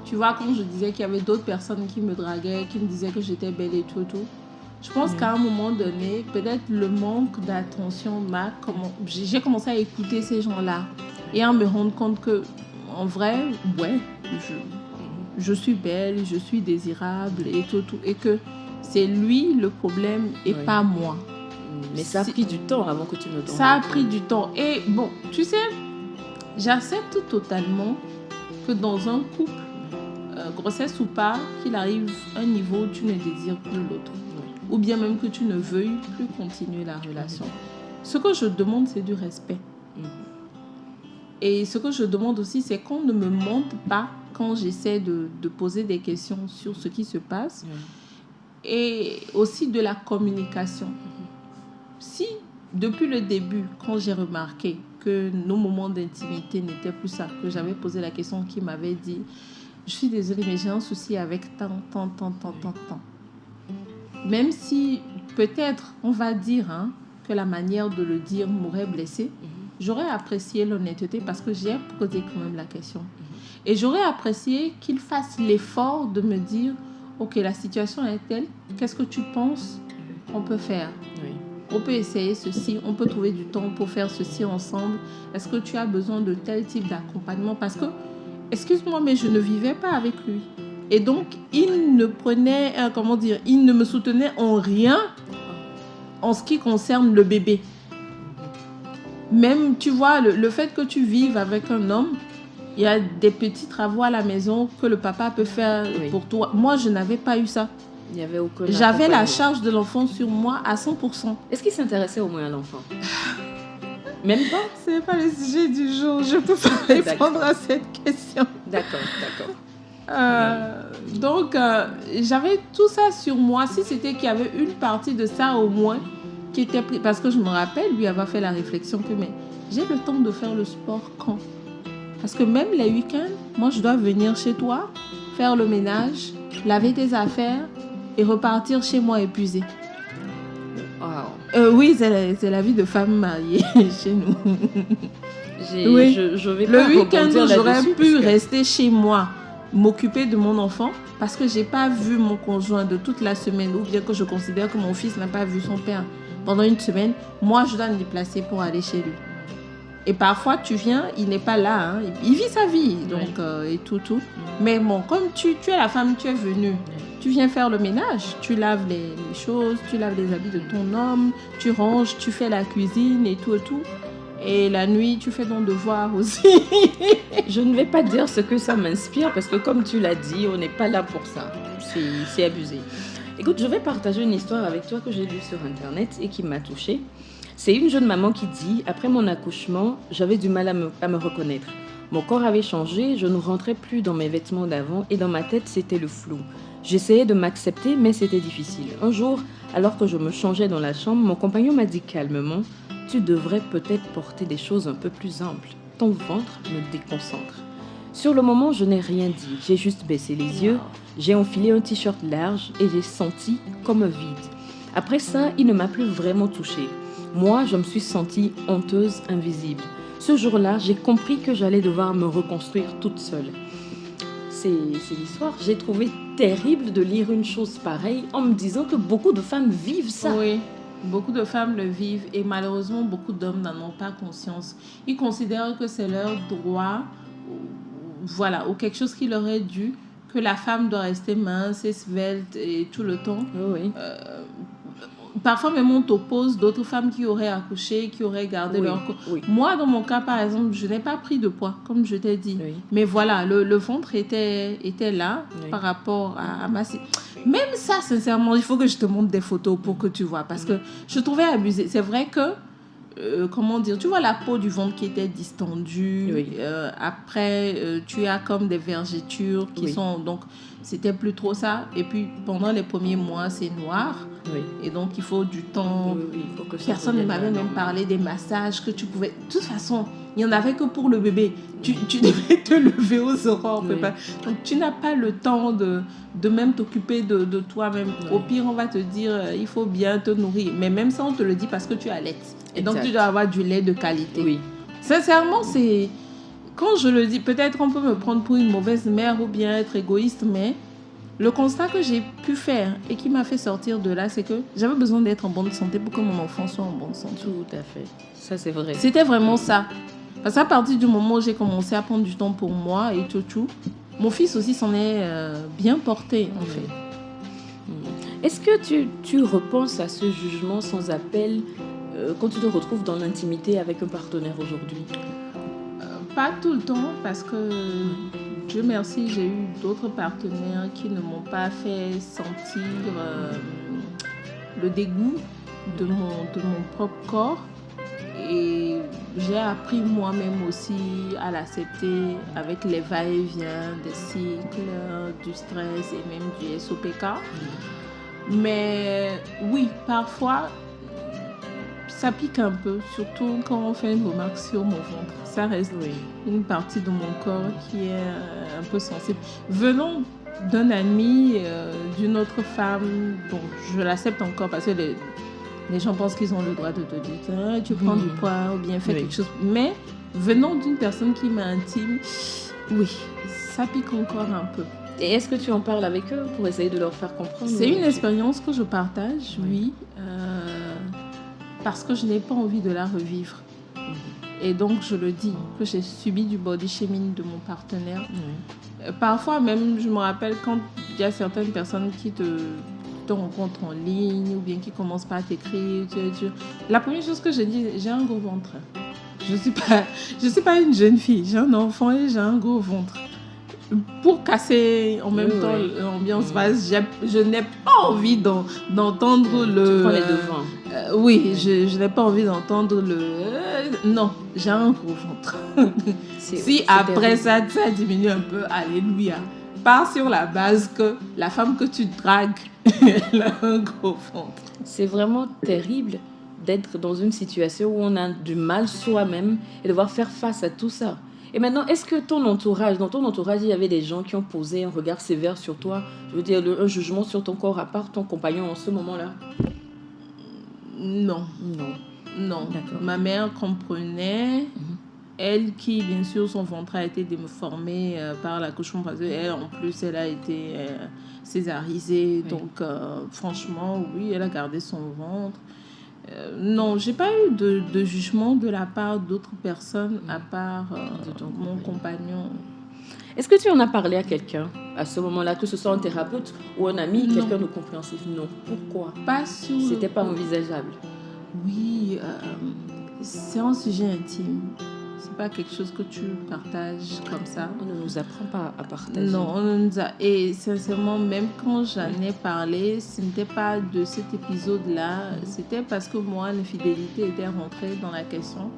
tu vois, quand je disais qu'il y avait d'autres personnes qui me draguaient, qui me disaient que j'étais belle et tout, je pense qu'à un moment donné, peut-être le manque d'attention j'ai commencé à écouter ces gens-là et à me rendre compte que, en vrai, ouais, je suis belle, je suis désirable et tout, et que c'est lui le problème et pas moi. Mais ça a pris du temps avant que tu ne t'en rendes compte. Ça a pris du temps. Et bon, tu sais, j'accepte totalement que dans un couple, grossesse ou pas, qu'il arrive un niveau où tu ne désires plus l'autre. Ou bien même que tu ne veuilles plus continuer la relation. Ce que je demande, c'est du respect. Et ce que je demande aussi, c'est qu'on ne me mente pas quand j'essaie de poser des questions sur ce qui se passe. Et aussi de la communication. Si, depuis le début, quand j'ai remarqué que nos moments d'intimité n'étaient plus ça, que j'avais posé la question, qui m'avait dit « Je suis désolée, mais j'ai un souci avec tant. » Même si, peut-être, on va dire que la manière de le dire m'aurait blessée, j'aurais apprécié l'honnêteté parce que j'ai posé quand même la question. Et j'aurais apprécié qu'il fasse l'effort de me dire « Ok, la situation est telle, qu'est-ce que tu penses qu'on peut faire ? On peut essayer ceci, on peut trouver du temps pour faire ceci ensemble. Est-ce que tu as besoin de tel type d'accompagnement ? » Parce que, excuse-moi, mais je ne vivais pas avec lui. Et donc, il ne me soutenait en rien en ce qui concerne le bébé. Même, tu vois, le fait que tu vives avec un homme, il y a des petits travaux à la maison que le papa peut faire pour toi. Moi, je n'avais pas eu ça. Il y avait aucun J'avais la charge de l'enfant sur moi à 100%. Est-ce qu'il s'intéressait au moins à l'enfant ? Même pas ? Ce n'est pas le sujet du jour. Je peux pas répondre à cette question. D'accord. Donc, j'avais tout ça sur moi. Si c'était qu'il y avait une partie de ça au moins qui était prise. Parce que je me rappelle lui avoir fait la réflexion que mais j'ai le temps de faire le sport quand ? Parce que même les week-ends, moi, je dois venir chez toi, faire le ménage, laver tes affaires et repartir chez moi épuisée. Wow. Oui, c'est la vie de femme mariée chez nous. Je vais pas le week-end, j'aurais pu parce rester chez moi, m'occuper de mon enfant, parce que j'ai pas vu mon conjoint de toute la semaine, ou bien que je considère que mon fils n'a pas vu son père pendant une semaine. Moi, je dois me déplacer pour aller chez lui. Et parfois, tu viens, il n'est pas là. Il vit sa vie, donc, et tout. Mais bon, comme tu es la femme, tu es venue. Tu viens faire le ménage, tu laves les choses, tu laves les habits de ton homme, tu ranges, tu fais la cuisine et tout. Et la nuit, tu fais ton devoir aussi. Je ne vais pas dire ce que ça m'inspire parce que comme tu l'as dit, on n'est pas là pour ça. C'est abusé. Écoute, je vais partager une histoire avec toi que j'ai lue sur Internet et qui m'a touchée. C'est une jeune maman qui dit « Après mon accouchement, j'avais du mal à me reconnaître. Mon corps avait changé, je ne rentrais plus dans mes vêtements d'avant et dans ma tête, c'était le flou. J'essayais de m'accepter, mais c'était difficile. Un jour, alors que je me changeais dans la chambre, mon compagnon m'a dit calmement « Tu devrais peut-être porter des choses un peu plus amples. Ton ventre me déconcentre. » Sur le moment, je n'ai rien dit. J'ai juste baissé les yeux, j'ai enfilé un t-shirt large et j'ai senti comme un vide. Après ça, il ne m'a plus vraiment touchée. Moi, je me suis sentie honteuse, invisible. Ce jour-là, j'ai compris que j'allais devoir me reconstruire toute seule. C'est l'histoire. J'ai trouvé terrible de lire une chose pareille en me disant que beaucoup de femmes vivent ça. Oui, beaucoup de femmes le vivent et malheureusement, beaucoup d'hommes n'en ont pas conscience. Ils considèrent que c'est leur droit, voilà, ou quelque chose qui leur est dû, que la femme doit rester mince et svelte et tout le temps. Oui. Parfois même on t'oppose d'autres femmes qui auraient accouché, qui auraient gardé leur corps. Oui. Moi, dans mon cas, par exemple, je n'ai pas pris de poids, comme je t'ai dit. Oui. Mais voilà, le ventre était là par rapport à ma... Même ça, sincèrement, il faut que je te montre des photos pour que tu vois. Parce que je trouvais abusé. C'est vrai que, tu vois la peau du ventre qui était distendue. Oui. Après, tu as comme des vergetures qui sont... Donc, c'était plus trop ça. Et puis, pendant les premiers mois, c'est noir. Oui. Et donc, il faut du temps. Oui, il faut que ça Personne ne revienne m'avait à la même normale. parlé des massages que tu pouvais... De toute façon, il n'y en avait que pour le bébé. Tu devais te lever aux aurores. Oui. Donc, tu n'as pas le temps de même t'occuper de toi-même. Oui. Au pire, on va te dire, il faut bien te nourrir. Mais même ça, on te le dit parce que tu allaites. Et donc, Exact. tu dois avoir du lait de qualité. Oui. Sincèrement, c'est... Quand je le dis, peut-être on peut me prendre pour une mauvaise mère ou bien être égoïste, mais le constat que j'ai pu faire et qui m'a fait sortir de là, c'est que j'avais besoin d'être en bonne santé pour que mon enfant soit en bonne santé. Tout à fait. Ça, c'est vrai. C'était vraiment ça. Parce qu'à partir du moment où j'ai commencé à prendre du temps pour moi et tout, mon fils aussi s'en est bien porté, en fait. Est-ce que tu repenses à ce jugement sans appel quand tu te retrouves dans l'intimité avec un partenaire aujourd'hui? Pas tout le temps, parce que Dieu merci, j'ai eu d'autres partenaires qui ne m'ont pas fait sentir le dégoût de mon propre corps. Et j'ai appris moi-même aussi à l'accepter avec les va-et-vient des cycles, du stress et même du SOPK. Mais oui, parfois, ça pique un peu, surtout quand on fait une remarque sur mon ventre. Ça reste une partie de mon corps qui est un peu sensible. Venant d'un ami, d'une autre femme, bon, je l'accepte encore parce que les gens pensent qu'ils ont le droit de te dire ah, tu prends du poids ou bien fais quelque chose. Mais venant d'une personne qui m'intime, oui, ça pique encore un peu. Et est-ce que tu en parles avec eux pour essayer de leur faire comprendre? C'est une expérience que je partage, oui. Parce que je n'ai pas envie de la revivre. Et donc, je le dis, que j'ai subi du body shaming de mon partenaire. Parfois, même, je me rappelle quand il y a certaines personnes qui te rencontrent en ligne ou bien qui commencent par t'écrire. La première chose que j'ai dit, j'ai un gros ventre. Je suis pas une jeune fille. J'ai un enfant et j'ai un gros ventre. Pour casser en même temps l'ambiance basse, je n'ai pas envie d'entendre le... Tu prends les devants. Oui, je n'ai pas envie d'entendre le... non, j'ai un gros ventre. Si après ça diminue un peu, alléluia. Pars sur la base que la femme que tu dragues, elle a un gros ventre. C'est vraiment terrible d'être dans une situation où on a du mal soi-même et devoir faire face à tout ça. Et maintenant, est-ce que dans ton entourage, il y avait des gens qui ont posé un regard sévère sur toi? Je veux dire, un jugement sur ton corps à part ton compagnon en ce moment-là? Non. D'accord. Ma mère comprenait. Elle qui, bien sûr, son ventre a été déformé par l'accouchement parce qu'elle, en plus, elle a été césarisée. Oui. Donc, franchement, oui, elle a gardé son ventre. Non, j'ai pas eu de jugement de la part d'autres personnes à part mon compagnon. Est-ce que tu en as parlé à quelqu'un à ce moment-là, que ce soit un thérapeute ou un ami, quelqu'un de compréhensif? Non. Pourquoi? Pas sûr. C'était pas envisageable. Oui, c'est un sujet intime. C'est pas quelque chose que tu partages comme ça. On ne nous apprend pas à partager. Non, on ne nous a... Et sincèrement, même quand j'en ai parlé, ce n'était pas de cet épisode-là. C'était parce que moi, l'infidélité était rentrée dans la question.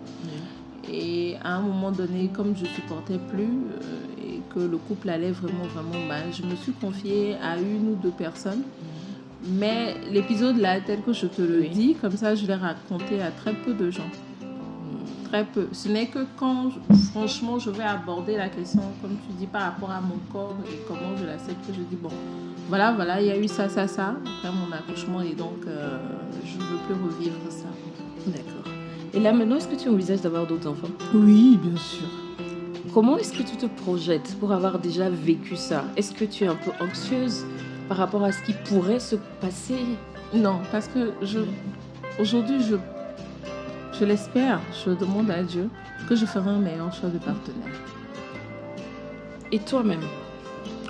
Et à un moment donné, comme je ne supportais plus et que le couple allait vraiment, vraiment mal, je me suis confiée à une ou deux personnes. Mais l'épisode-là, tel que je te le dis, comme ça, je l'ai raconté à très peu de gens. Très peu. Ce n'est que quand, franchement, je vais aborder la question, comme tu dis, par rapport à mon corps et comment je l'accepte, que je dis, bon, voilà, il y a eu ça, après mon accouchement, et donc, je ne veux plus revivre ça. D'accord. Et là, maintenant, est-ce que tu envisages d'avoir d'autres enfants? Oui, bien sûr. Comment est-ce que tu te projettes pour avoir déjà vécu ça? Est-ce que tu es un peu anxieuse par rapport à ce qui pourrait se passer? Non, parce que aujourd'hui, je l'espère, je demande à Dieu que je ferai un meilleur choix de partenaire. Et toi-même,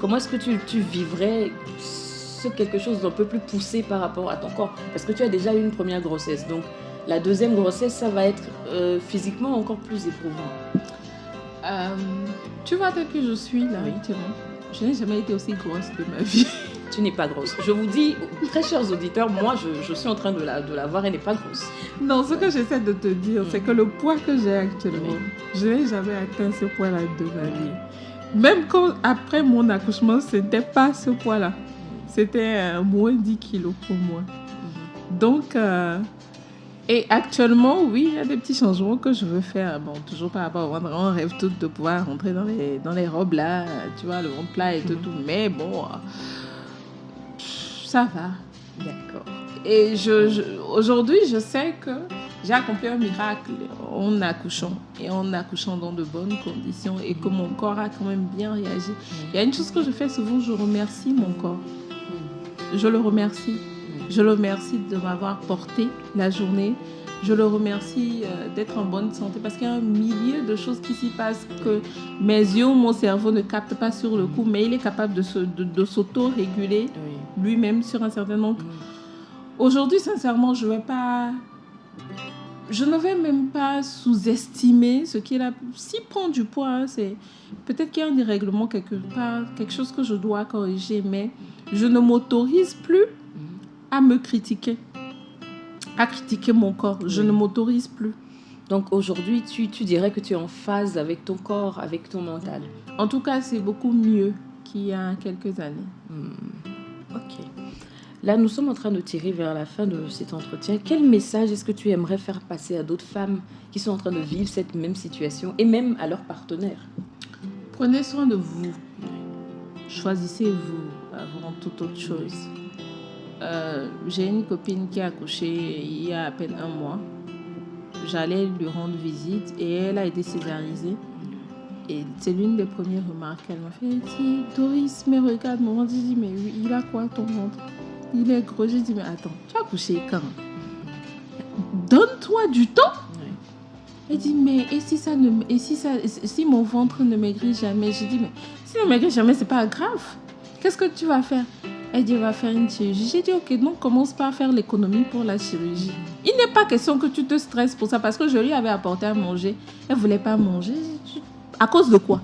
comment est-ce que tu vivrais quelque chose d'un peu plus poussé par rapport à ton corps? Parce que tu as déjà eu une première grossesse, donc la deuxième grossesse, ça va être physiquement encore plus éprouvant. Tu vois, tel que je suis là, je n'ai jamais été aussi grosse de ma vie. Tu n'es pas grosse. Je vous dis, très chers auditeurs, moi, je suis en train de la voir, elle n'est pas grosse. Non, ce que j'essaie de te dire, c'est que le poids que j'ai actuellement, je n'ai jamais atteint ce poids-là de ma vie. même quand, après mon accouchement, c'était pas ce poids-là. C'était moins 10 kilos pour moi. Donc, et actuellement, oui, il y a des petits changements que je veux faire. Bon, toujours par rapport au ventre. On rêve toutes de pouvoir rentrer dans les robes là, tu vois, le ventre plat et tout. Mais bon, ça va. D'accord. Et aujourd'hui, je sais que j'ai accompli un miracle en accouchant. Et en accouchant dans de bonnes conditions. Et que mon corps a quand même bien réagi. Il y a une chose que je fais souvent, je remercie mon corps. Je le remercie. Je le remercie de m'avoir porté la journée. Je le remercie d'être en bonne santé parce qu'il y a un millier de choses qui s'y passent que mes yeux ou mon cerveau ne captent pas sur le coup, mais il est capable de s'auto-réguler lui-même sur un certain nombre. Aujourd'hui, sincèrement, je ne vais même pas sous-estimer ce qu'il a. S'il prend du poids, hein, c'est peut-être qu'il y a un dérèglement quelque part, quelque chose que je dois corriger, mais je ne m'autorise plus à me critiquer, à critiquer mon corps. Je ne m'autorise plus. Donc aujourd'hui, tu dirais que tu es en phase avec ton corps, avec ton mental. En tout cas, c'est beaucoup mieux qu'il y a quelques années. Ok. Là, nous sommes en train de tirer vers la fin de cet entretien. Quel message est-ce que tu aimerais faire passer à d'autres femmes qui sont en train de vivre cette même situation et même à leurs partenaires? Prenez soin de vous. Choisissez-vous avant toute autre chose. J'ai une copine qui a accouché il y a à peine un mois. J'allais lui rendre visite et elle a été césarisée. Et c'est l'une des premières remarques qu'elle m'a fait. Elle dit, Doris, mais regarde mon ventre. J'ai dit, mais oui, il a quoi ton ventre? Il est gros. J'ai dit, mais attends, tu as accouché quand? Donne-toi du temps. Elle dit, mais si mon ventre ne maigrit jamais? J'ai dit, mais si ne maigrit jamais, c'est pas grave. Qu'est-ce que tu vas faire? Elle dit, on va faire une chirurgie. J'ai dit, ok, donc commence par faire l'économie pour la chirurgie. Il n'est pas question que tu te stresses pour ça, parce que je lui avais apporté à manger. Elle ne voulait pas manger. À cause de quoi?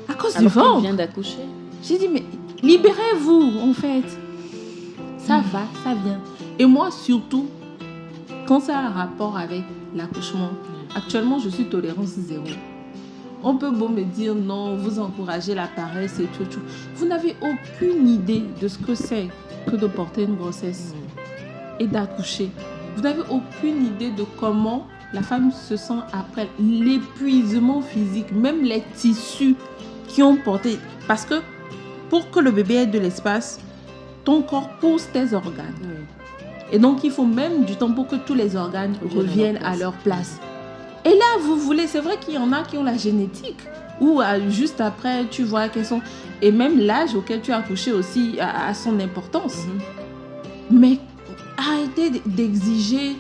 À cause du ventre. Elle vient d'accoucher. J'ai dit, mais libérez-vous, en fait. Ça va, ça vient. Et moi, surtout, quand ça a un rapport avec l'accouchement, actuellement, je suis tolérance zéro. On peut beau me dire non, vous encouragez la paresse et tout. Vous n'avez aucune idée de ce que c'est que de porter une grossesse et d'accoucher. Vous n'avez aucune idée de comment la femme se sent après l'épuisement physique, même les tissus qui ont porté. Parce que pour que le bébé ait de l'espace, ton corps pousse tes organes. Et donc, il faut même du temps pour que tous les organes reviennent à leur place. Et là, vous voulez, c'est vrai qu'il y en a qui ont la génétique, ou juste après, tu vois qu'elles sont... Et même l'âge auquel tu as accouché aussi a son importance. Mais arrêtez d'exiger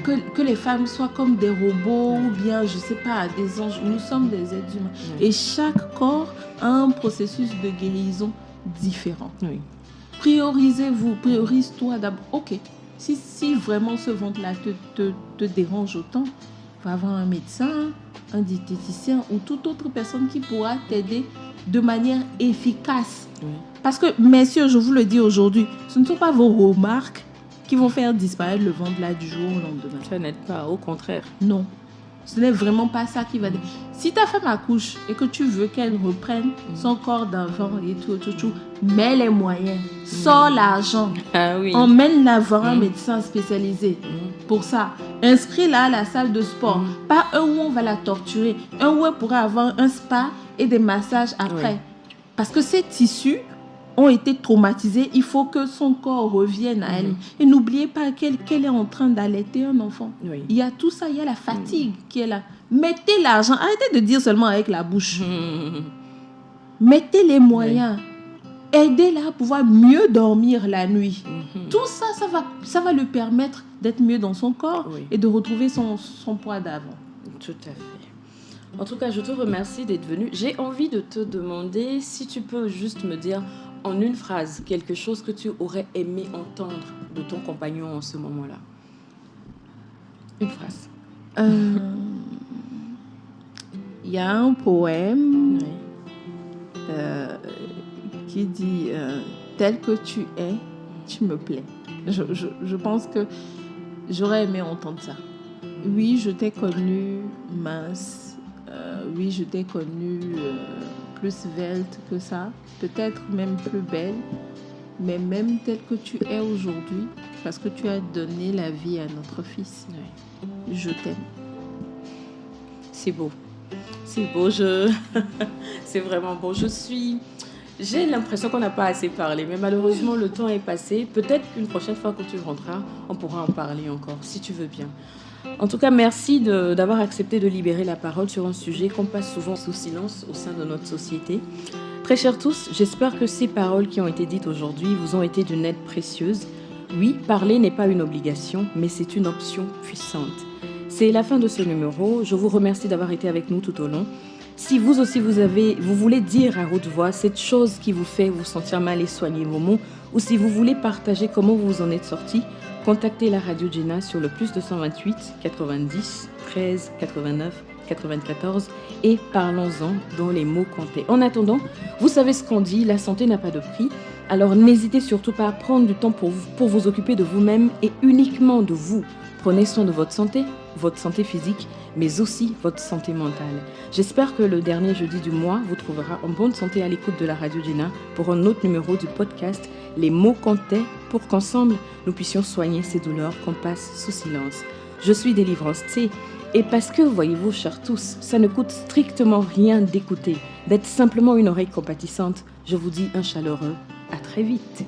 que les femmes soient comme des robots, ou bien, je ne sais pas, des anges. Nous sommes des êtres humains. Et chaque corps a un processus de guérison différent. Priorisez-vous, priorise-toi d'abord. Ok, si vraiment ce ventre-là te dérange autant, va avoir un médecin, un diététicien ou toute autre personne qui pourra t'aider de manière efficace. Parce que, messieurs, je vous le dis aujourd'hui, ce ne sont pas vos remarques qui vont faire disparaître le ventre là du jour au lendemain. Ça n'aide pas, au contraire. Non, ce n'est vraiment pas ça qui va... Si ta femme accouche et que tu veux qu'elle reprenne son corps d'enfant et tout, mets les moyens, sors l'argent, emmène-la voir un médecin spécialisé pour ça. Inscris-la à la salle de sport, pas un où on va la torturer, un où elle pourra avoir un spa et des massages après. Parce que ces tissus ont été traumatisés, il faut que son corps revienne à elle. Et n'oubliez pas qu'elle est en train d'allaiter un enfant. Il y a tout ça, il y a la fatigue qui est là. Mettez l'argent, arrêtez de dire seulement avec la bouche. Mettez les moyens. Aidez-la à pouvoir mieux dormir la nuit. Tout ça, ça va lui permettre d'être mieux dans son corps et de retrouver son poids d'avant. Tout à fait. En tout cas, je te remercie d'être venu. J'ai envie de te demander si tu peux juste me dire en une phrase quelque chose que tu aurais aimé entendre de ton compagnon en ce moment-là. Une phrase. Il y a un poème qui dit tel que tu es, tu me plais. Je pense que j'aurais aimé entendre ça. Oui, je t'ai connue mince. Oui, je t'ai connue plus svelte que ça, peut-être même plus belle, mais même telle que tu es aujourd'hui, parce que tu as donné la vie à notre fils. Ouais. Je t'aime. C'est beau. C'est beau, c'est vraiment beau. J'ai l'impression qu'on n'a pas assez parlé, mais malheureusement, le temps est passé. Peut-être qu'une prochaine fois que tu rentreras, on pourra en parler encore, si tu veux bien. En tout cas, merci d'avoir accepté de libérer la parole sur un sujet qu'on passe souvent sous silence au sein de notre société. Très chers tous, j'espère que ces paroles qui ont été dites aujourd'hui vous ont été d'une aide précieuse. Oui, parler n'est pas une obligation, mais c'est une option puissante. C'est la fin de ce numéro. Je vous remercie d'avoir été avec nous tout au long. Si vous aussi vous voulez dire à haute voix cette chose qui vous fait vous sentir mal et soigner vos mots, ou si vous voulez partager comment vous en êtes sorti, contactez la Radio Jenna sur le +228 90 13 89 94 et parlons-en dont les mots comptaient. En attendant, vous savez ce qu'on dit, la santé n'a pas de prix. Alors n'hésitez surtout pas à prendre du temps pour vous occuper de vous-même et uniquement de vous. Prenez soin de votre santé physique, mais aussi votre santé mentale. J'espère que le dernier jeudi du mois vous trouvera en bonne santé à l'écoute de la Radio Jenna pour un autre numéro du podcast Les mots comptaient pour qu'ensemble nous puissions soigner ces douleurs qu'on passe sous silence. Je suis Délivrance T et parce que, voyez-vous, chers tous, ça ne coûte strictement rien d'écouter, d'être simplement une oreille compatissante, je vous dis un chaleureux à très vite.